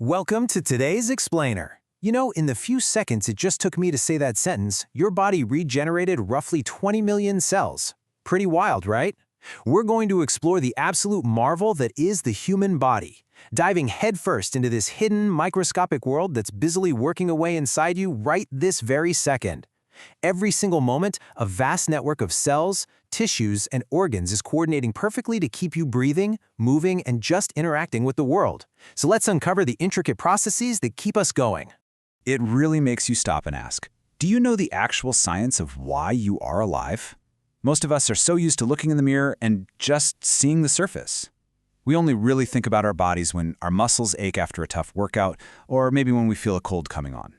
Welcome to today's Explainer. You know, in the few seconds it just took me to say that sentence, your body regenerated roughly 20 million cells. Pretty wild, right? We're going to explore the absolute marvel that is the human body, diving headfirst into this hidden, microscopic world that's busily working away inside you right this very second. Every single moment, a vast network of cells, tissues, and organs is coordinating perfectly to keep you breathing, moving, and just interacting with the world. So let's uncover the intricate processes that keep us going. It really makes you stop and ask, do you know the actual science of why you are alive? Most of us are so used to looking in the mirror and just seeing the surface. We only really think about our bodies when our muscles ache after a tough workout, or maybe when we feel a cold coming on.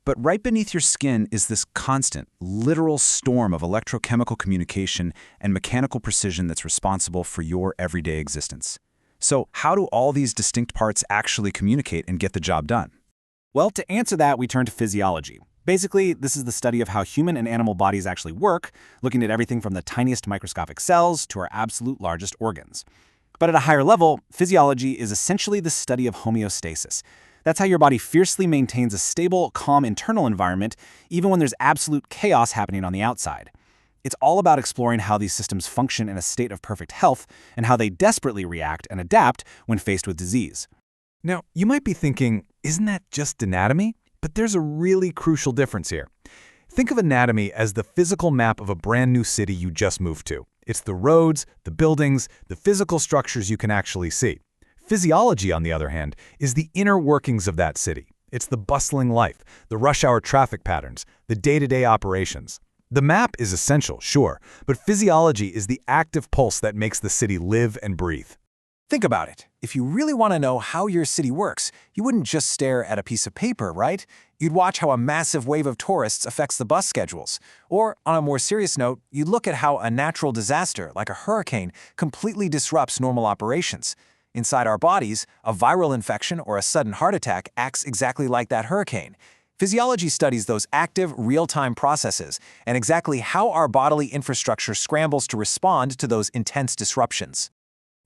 But right beneath your skin is this constant, literal storm of electrochemical communication and mechanical precision that's responsible for your everyday existence. So how do all these distinct parts actually communicate and get the job done? Well, to answer that, we turn to physiology. Basically, this is the study of how human and animal bodies actually work, looking at everything from the tiniest microscopic cells to our absolute largest organs. But at a higher level, physiology is essentially the study of homeostasis. That's how your body fiercely maintains a stable, calm internal environment, even when there's absolute chaos happening on the outside. It's all about exploring how these systems function in a state of perfect health and how they desperately react and adapt when faced with disease. Now, you might be thinking, isn't that just anatomy? But there's a really crucial difference here. Think of anatomy as the physical map of a brand new city you just moved to. It's the roads, the buildings, the physical structures you can actually see. Physiology, on the other hand, is the inner workings of that city. It's the bustling life, the rush hour traffic patterns, the day-to-day operations. The map is essential, sure, but physiology is the active pulse that makes the city live and breathe. Think about it. If you really want to know how your city works, you wouldn't just stare at a piece of paper, right? You'd watch how a massive wave of tourists affects the bus schedules. Or, on a more serious note, you'd look at how a natural disaster, like a hurricane, completely disrupts normal operations. Inside our bodies, a viral infection or a sudden heart attack acts exactly like that hurricane. Physiology studies those active, real-time processes and exactly how our bodily infrastructure scrambles to respond to those intense disruptions.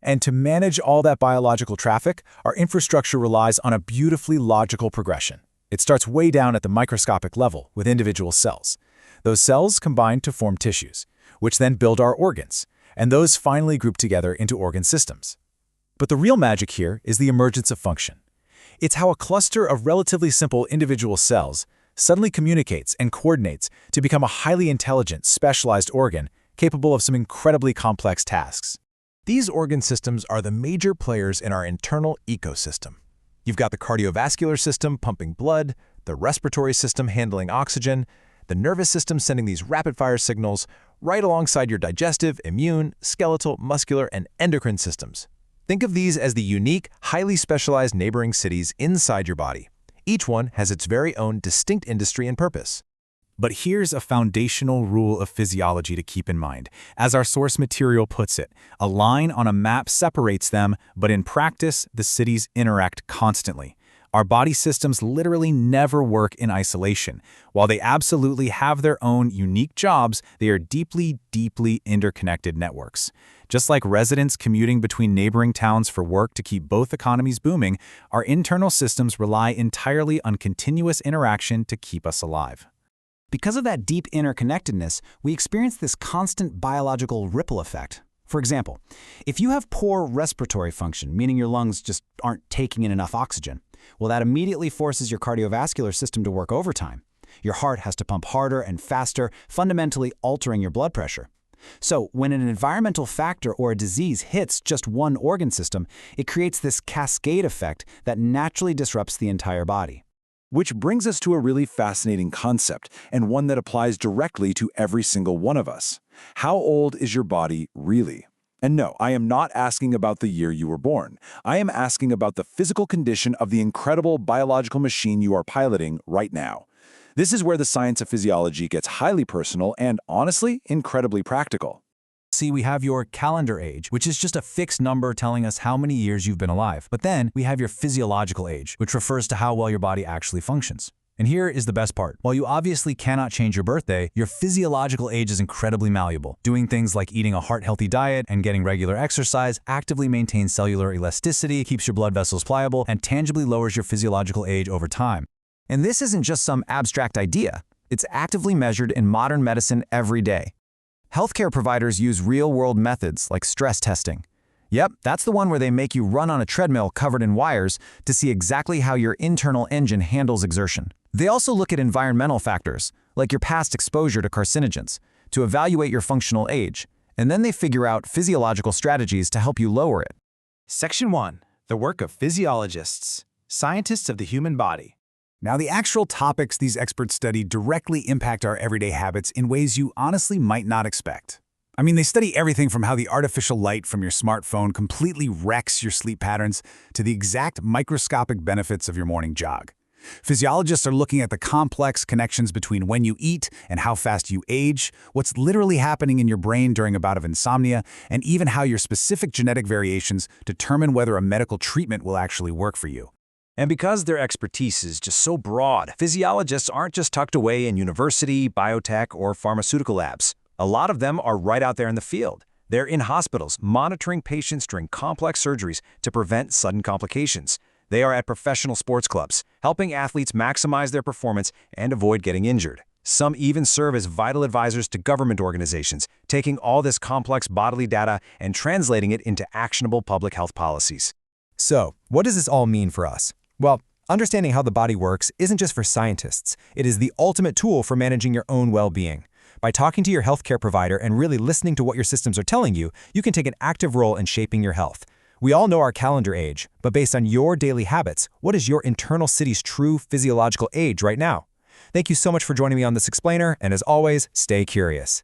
And to manage all that biological traffic, our infrastructure relies on a beautifully logical progression. It starts way down at the microscopic level with individual cells. Those cells combine to form tissues, which then build our organs, and those finally group together into organ systems. But the real magic here is the emergence of function. It's how a cluster of relatively simple individual cells suddenly communicates and coordinates to become a highly intelligent, specialized organ capable of some incredibly complex tasks. These organ systems are the major players in our internal ecosystem. You've got the cardiovascular system pumping blood, the respiratory system handling oxygen, the nervous system sending these rapid-fire signals, right alongside your digestive, immune, skeletal, muscular, and endocrine systems. Think of these as the unique, highly specialized neighboring cities inside your body. Each one has its very own distinct industry and purpose. But here's a foundational rule of physiology to keep in mind. As our source material puts it, a line on a map separates them, but in practice, the cities interact constantly. Our body systems literally never work in isolation. While they absolutely have their own unique jobs, they are deeply, deeply interconnected networks. Just like residents commuting between neighboring towns for work to keep both economies booming, our internal systems rely entirely on continuous interaction to keep us alive. Because of that deep interconnectedness, we experience this constant biological ripple effect. For example, if you have poor respiratory function, meaning your lungs just aren't taking in enough oxygen, well, that immediately forces your cardiovascular system to work overtime. Your heart has to pump harder and faster, fundamentally altering your blood pressure. So, when an environmental factor or a disease hits just one organ system, it creates this cascade effect that naturally disrupts the entire body. Which brings us to a really fascinating concept, and one that applies directly to every single one of us. How old is your body really? And no, I am not asking about the year you were born. I am asking about the physical condition of the incredible biological machine you are piloting right now. This is where the science of physiology gets highly personal and, honestly, incredibly practical. See, we have your calendar age, which is just a fixed number telling us how many years you've been alive. But then we have your physiological age, which refers to how well your body actually functions. And here is the best part. While you obviously cannot change your birthday, your physiological age is incredibly malleable. Doing things like eating a heart-healthy diet and getting regular exercise actively maintains cellular elasticity, keeps your blood vessels pliable, and tangibly lowers your physiological age over time. And this isn't just some abstract idea. It's actively measured in modern medicine every day. Healthcare providers use real-world methods like stress testing. Yep, that's the one where they make you run on a treadmill covered in wires to see exactly how your internal engine handles exertion. They also look at environmental factors, like your past exposure to carcinogens, to evaluate your functional age, and then they figure out physiological strategies to help you lower it. Section 1. The work of physiologists, scientists of the human body. Now, the actual topics these experts study directly impact our everyday habits in ways you honestly might not expect. I mean, they study everything from how the artificial light from your smartphone completely wrecks your sleep patterns to the exact microscopic benefits of your morning jog. Physiologists are looking at the complex connections between when you eat and how fast you age, what's literally happening in your brain during a bout of insomnia, and even how your specific genetic variations determine whether a medical treatment will actually work for you. And because their expertise is just so broad, physiologists aren't just tucked away in university, biotech, or pharmaceutical labs. A lot of them are right out there in the field. They're in hospitals, monitoring patients during complex surgeries to prevent sudden complications. They are at professional sports clubs, helping athletes maximize their performance and avoid getting injured. Some even serve as vital advisors to government organizations, taking all this complex bodily data and translating it into actionable public health policies. So, what does this all mean for us? Well, understanding how the body works isn't just for scientists. It is the ultimate tool for managing your own well-being. By talking to your healthcare provider and really listening to what your systems are telling you, you can take an active role in shaping your health. We all know our calendar age, but based on your daily habits, what is your internal city's true physiological age right now? Thank you so much for joining me on this explainer, and as always, stay curious.